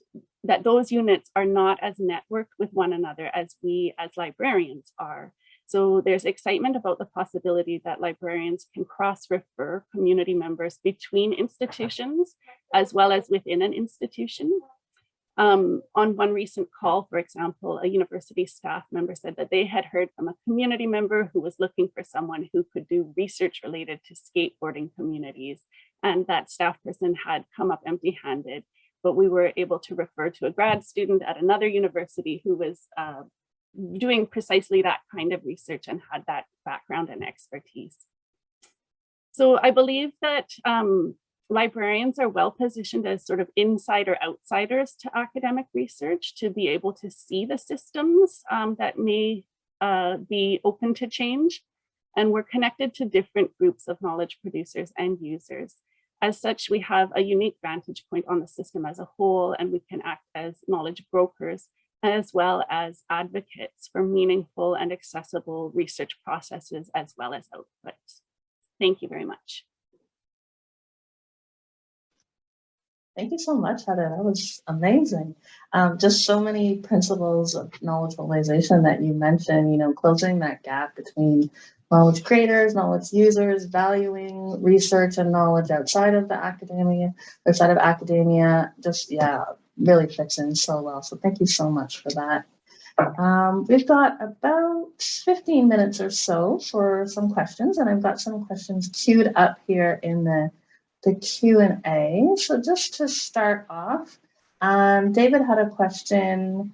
those units are not as networked with one another as we as librarians are. So there's excitement about the possibility that librarians can cross-refer community members between institutions as well as within an institution. On one recent call, for example, a university staff member said that they had heard from a community member who was looking for someone who could do research related to skateboarding communities, and that staff person had come up empty-handed, but we were able to refer to a grad student at another university who was doing precisely that kind of research and had that background and expertise. So I believe that librarians are well positioned as sort of insider outsiders to academic research to be able to see the systems that may be open to change. And we're connected to different groups of knowledge producers and users. As such, we have a unique vantage point on the system as a whole, and we can act as knowledge brokers as well as advocates for meaningful and accessible research processes as well as outputs. Thank you very much. Thank you so much, Heather. That was amazing. Just so many principles of knowledge mobilization that you mentioned, closing that gap between knowledge creators, knowledge users, valuing research and knowledge outside of academia, just, yeah, really fits in so well. So thank you so much for that. We've got about 15 minutes or so for some questions, and I've got some questions queued up here in the Q&A. So just to start off, David had a question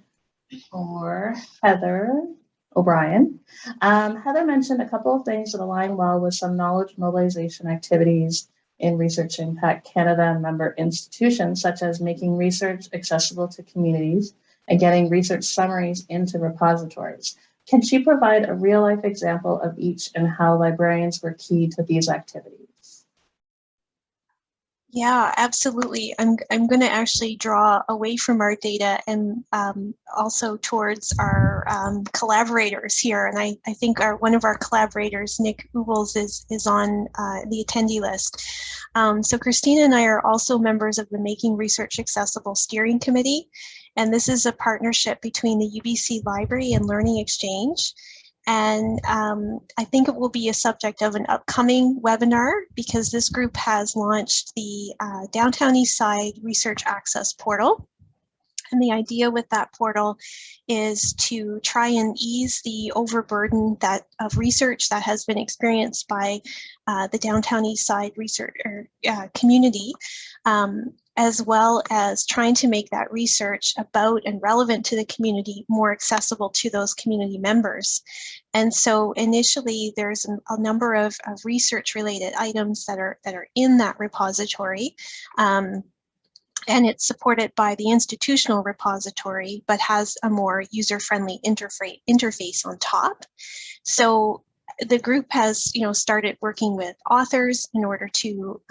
for Heather O'Brien. Heather mentioned a couple of things that align well with some knowledge mobilization activities in Research Impact Canada and member institutions, such as making research accessible to communities and getting research summaries into repositories. Can she provide a real-life example of each and how librarians were key to these activities? Yeah, absolutely. I'm going to actually draw away from our data and also towards our collaborators here. And I think one of our collaborators, Nick Ubels, is on the attendee list. So Kristina and I are also members of the Making Research Accessible Steering Committee. And this is a partnership between the UBC Library and Learning Exchange. And I think it will be a subject of an upcoming webinar because this group has launched the Downtown Eastside Research Access Portal. And the idea with that portal is to try and ease the overburden of research that has been experienced by the Downtown Eastside research community, as well as trying to make that research about and relevant to the community more accessible to those community members. And so initially there's a number of research related items that are in that repository. And it's supported by the institutional repository, but has a more user-friendly interface on top. So the group has, started working with authors in order to,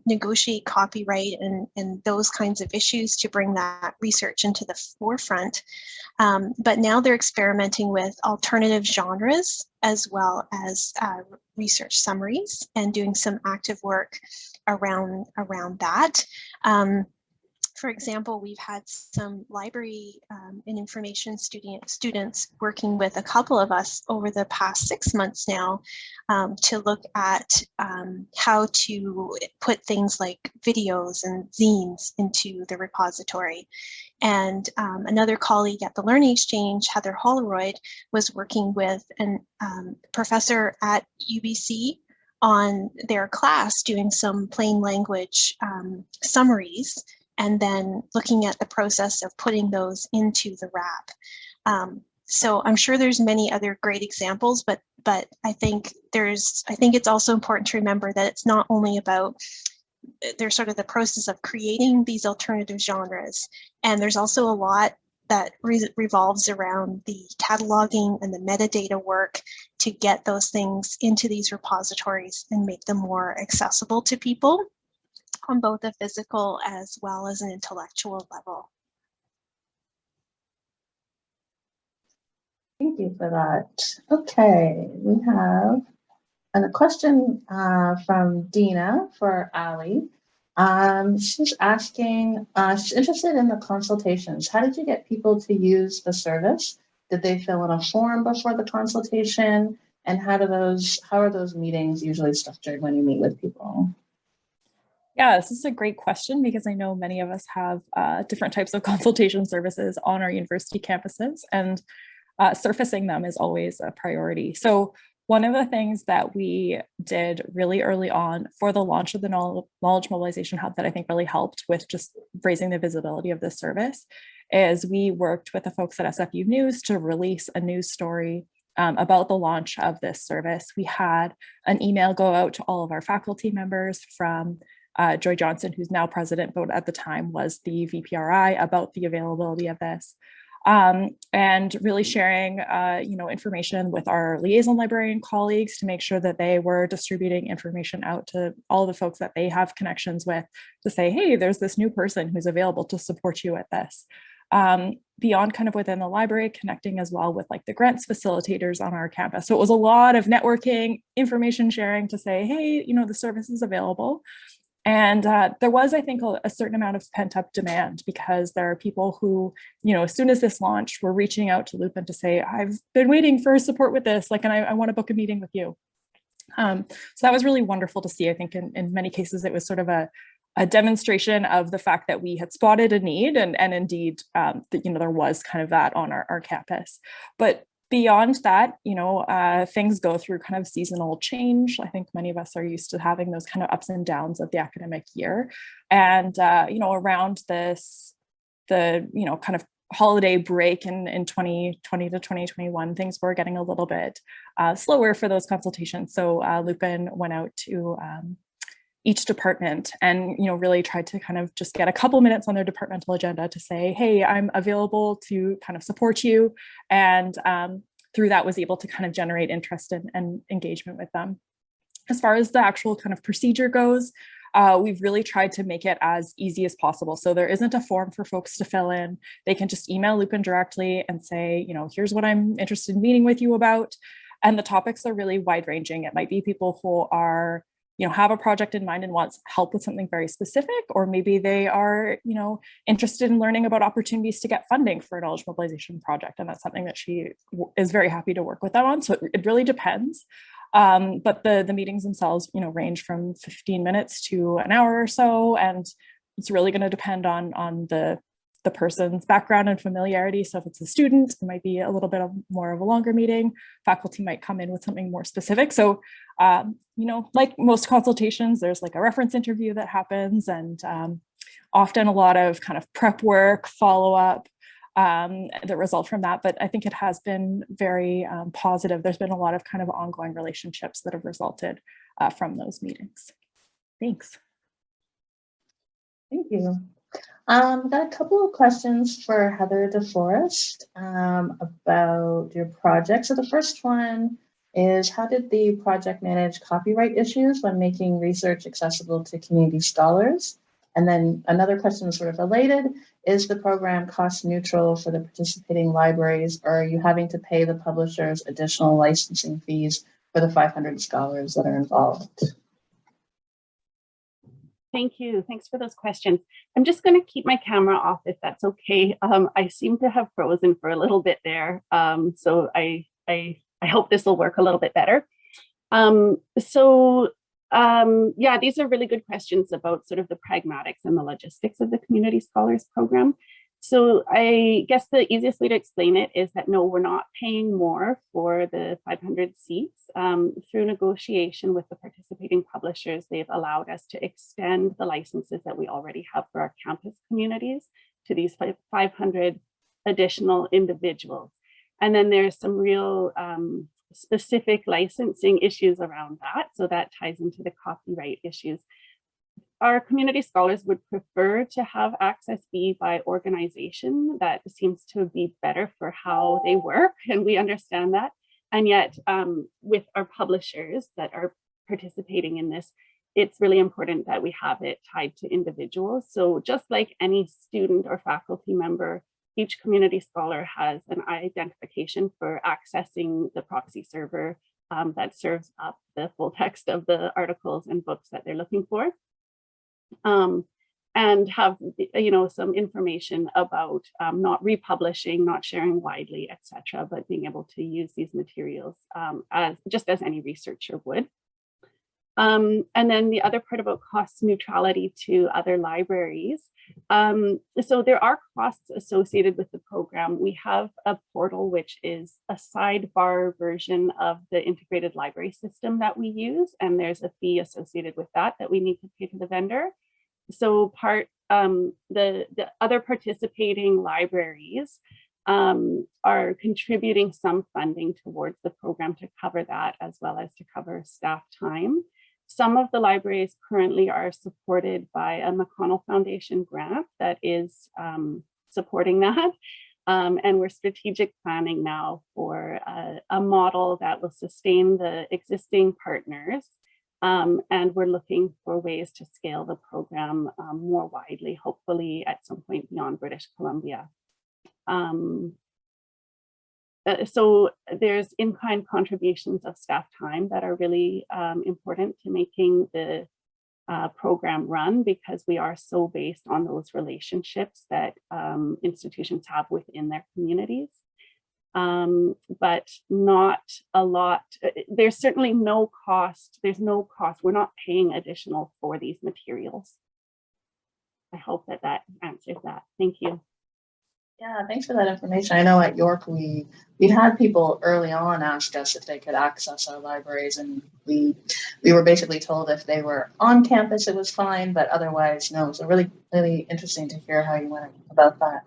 negotiate copyright and those kinds of issues to bring that research into the forefront. But now they're experimenting with alternative genres as well as research summaries and doing some active work around that. For example, we've had some library and information students working with a couple of us over the past 6 months now to look at how to put things like videos and zines into the repository. And another colleague at the Learning Exchange, Heather Holroyd, was working with a professor at UBC on their class doing some plain language summaries and then looking at the process of putting those into the wrap. So I'm sure there's many other great examples, but I think it's also important to remember that it's not only about there's sort of the process of creating these alternative genres, and there's also a lot that revolves around the cataloging and the metadata work to get those things into these repositories and make them more accessible to people on both a physical as well as an intellectual level. Thank you for that. Okay, we have a question from Dina for Ali. She's asking, she's interested in the consultations. How did you get people to use the service? Did they fill in a form before the consultation? And how are those meetings usually structured when you meet with people? Yeah, this is a great question because I know many of us have different types of consultation services on our university campuses, and surfacing them is always a priority. So one of the things that we did really early on for the launch of the Knowledge Mobilization Hub that I think really helped with just raising the visibility of this service is we worked with the folks at SFU News to release a news story about the launch of this service. We had an email go out to all of our faculty members from Joy Johnson, who's now president, but at the time was the VPRI, about the availability of this. And really sharing, information with our liaison librarian colleagues to make sure that they were distributing information out to all the folks that they have connections with to say, hey, there's this new person who's available to support you at this. Beyond kind of within the library, connecting as well with like the grants facilitators on our campus. So it was a lot of networking, information sharing to say, hey, the service is available. And there was, I think, a certain amount of pent-up demand, because there are people who, as soon as this launched, were reaching out to Lupin to say, I've been waiting for support with this, and I want to book a meeting with you. So that was really wonderful to see. I think in many cases, it was sort of a demonstration of the fact that we had spotted a need, and indeed, there was kind of that on our campus. But beyond that, things go through kind of seasonal change. I think many of us are used to having those kind of ups and downs of the academic year. And, around the kind of holiday break in 2020 to 2021, things were getting a little bit slower for those consultations. So Lupin went out to each department and really tried to kind of just get a couple minutes on their departmental agenda to say, hey, I'm available to kind of support you. And through that was able to kind of generate interest and engagement with them. As far as the actual kind of procedure goes, we've really tried to make it as easy as possible. So there isn't a form for folks to fill in. They can just email Lupin directly and say, here's what I'm interested in meeting with you about. And the topics are really wide ranging. It might be people who are have a project in mind and wants help with something very specific, or maybe they are, interested in learning about opportunities to get funding for a knowledge mobilization project. And that's something that she is very happy to work with them on. So it really depends. But the meetings themselves, range from 15 minutes to an hour or so. And it's really going to depend on the person's background and familiarity. So if it's a student, it might be a little bit more of a longer meeting. Faculty might come in with something more specific. So, like most consultations, there's like a reference interview that happens, and often a lot of kind of prep work, follow-up that result from that. But I think it has been very positive. There's been a lot of kind of ongoing relationships that have resulted from those meetings. Thanks. Thank you. Got a couple of questions for Heather DeForest about your project. So the first one is, how did the project manage copyright issues when making research accessible to community scholars? And then another question sort of related, is the program cost neutral for the participating libraries, or are you having to pay the publishers additional licensing fees for the 500 scholars that are involved? Thank you. Thanks for those questions. I'm just going to keep my camera off if that's okay. I seem to have frozen for a little bit there. So I hope this will work a little bit better. Yeah, these are really good questions about sort of the pragmatics and the logistics of the Community Scholars Program. So I guess the easiest way to explain it is that no, we're not paying more for the 500 seats. Through negotiation with the participating publishers, they've allowed us to extend the licenses that we already have for our campus communities to these 500 additional individuals. And then there's some real specific licensing issues around that. So that ties into the copyright issues. Our community scholars would prefer to have access be by organization. That seems to be better for how they work, and we understand that. And yet with our publishers that are participating in this, it's really important that we have it tied to individuals. So just like any student or faculty member, each community scholar has an identification for accessing the proxy server that serves up the full text of the articles and books that they're looking for. And have some information about not republishing, not sharing widely, etc., but being able to use these materials as any researcher would. And then the other part about cost neutrality to other libraries. So there are costs associated with the program. We have a portal which is a sidebar version of the integrated library system that we use, and there's a fee associated with that we need to pay to the vendor. So the other participating libraries are contributing some funding towards the program to cover that, as well as to cover staff time. Some of the libraries currently are supported by a McConnell Foundation grant that is supporting that. And we're strategic planning now for a model that will sustain the existing partners. And we're looking for ways to scale the program more widely, hopefully at some point beyond British Columbia. So there's in-kind contributions of staff time that are really important to making the program run, because we are so based on those relationships that institutions have within their communities. But not a lot. There's certainly no cost. There's no cost. We're not paying additional for these materials. I hope that that answers that. Thank you. Yeah, thanks for that information. I know at York we'd had people early on ask us if they could access our libraries, and we were basically told if they were on campus it was fine, but otherwise no. So really interesting to hear how you went about that.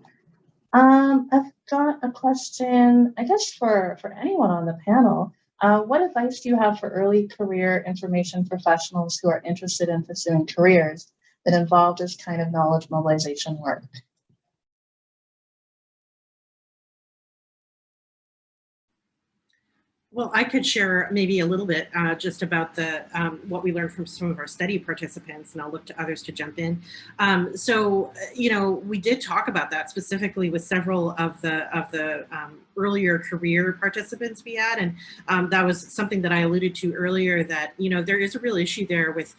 I've got a question, I guess for anyone on the panel. What advice do you have for early career information professionals who are interested in pursuing careers that involve this kind of knowledge mobilization work? Well, I could share maybe a little bit just about the what we learned from some of our study participants, and I'll look to others to jump in. You know, we did talk about that specifically with several of the earlier career participants we had, and that was something that I alluded to earlier, that, you know, there is a real issue there with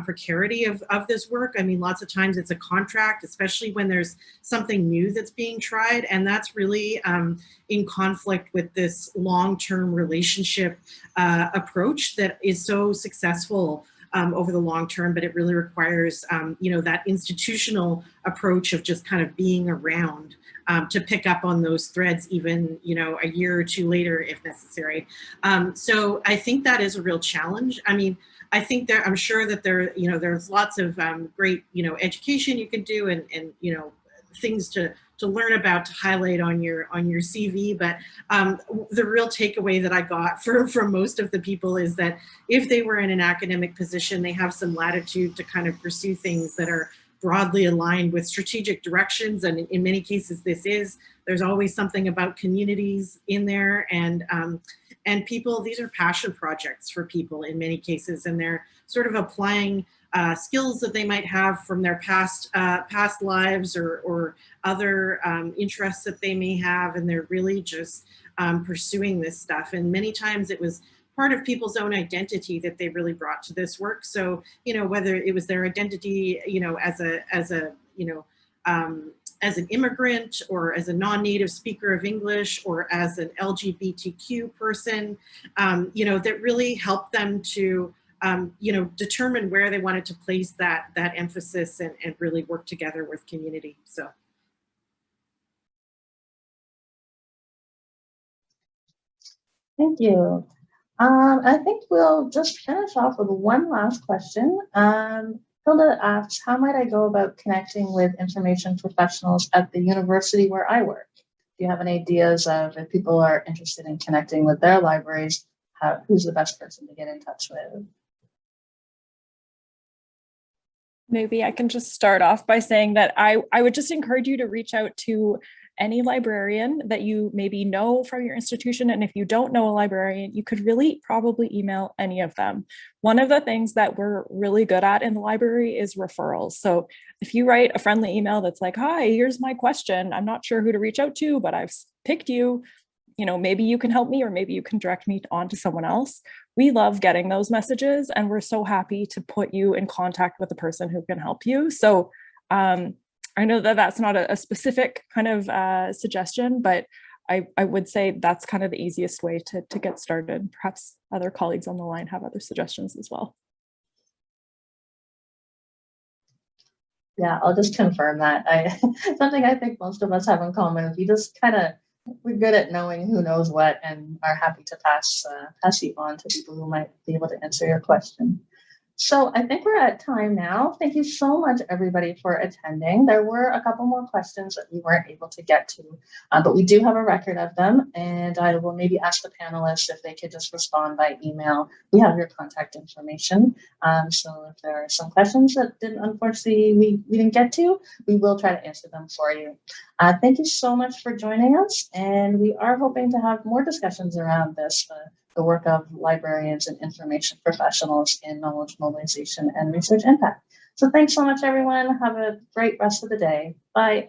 precarity of this work. I mean, lots of times it's a contract, especially when there's something new that's being tried, and that's really in conflict with this long-term relationship approach that is so successful over the long term, but it really requires, you know, that institutional approach of just kind of being around to pick up on those threads, even, you know, a year or two later, if necessary. So I think that is a real challenge. I mean, I think there, I'm sure that there, you know, there's lots of great, you know, education you can do, and you know, things to learn about, to highlight on your CV. But the real takeaway that I got from most of the people is that if they were in an academic position, they have some latitude to kind of pursue things that are broadly aligned with strategic directions. And in many cases, there's always something about communities in there, and people, these are passion projects for people in many cases, and they're sort of applying skills that they might have from their past lives or other interests that they may have, and they're really just pursuing this stuff. And many times it was part of people's own identity that they really brought to this work. So, you know, whether it was their identity, you know, as a you know, as an immigrant, or as a non-native speaker of English, or as an LGBTQ person, you know, that really helped them to, you know, determine where they wanted to place that emphasis, and really work together with community. So. Thank you. I think we'll just finish off with one last question. Hilda asks, how might I go about connecting with information professionals at the university where I work? Do you have any ideas of, if people are interested in connecting with their libraries, who's the best person to get in touch with? Maybe I can just start off by saying that I would just encourage you to reach out to any librarian that you maybe know from your institution. And if you don't know a librarian, you could really probably email any of them. One of the things that we're really good at in the library is referrals. So if you write a friendly email that's like, hi, here's my question, I'm not sure who to reach out to, but I've picked you, you know, maybe you can help me, or maybe you can direct me on to someone else. We love getting those messages, and we're so happy to put you in contact with the person who can help you. So I know that that's not a specific kind of suggestion, but I would say that's kind of the easiest way to get started. Perhaps other colleagues on the line have other suggestions as well. Yeah, I'll just confirm that. Something I think most of us have in common is we're good at knowing who knows what, and are happy to pass you on to people who might be able to answer your question. So I think we're at time now. Thank you so much, everybody, for attending. There were a couple more questions that we weren't able to get to, but we do have a record of them, and I will maybe ask the panelists if they could just respond by email. We have your contact information. So if there are some questions that unfortunately we didn't get to, we will try to answer them for you. Thank you so much for joining us, and we are hoping to have more discussions around this, the work of librarians and information professionals in knowledge mobilization and research impact. So thanks so much, everyone. Have a great rest of the day. Bye.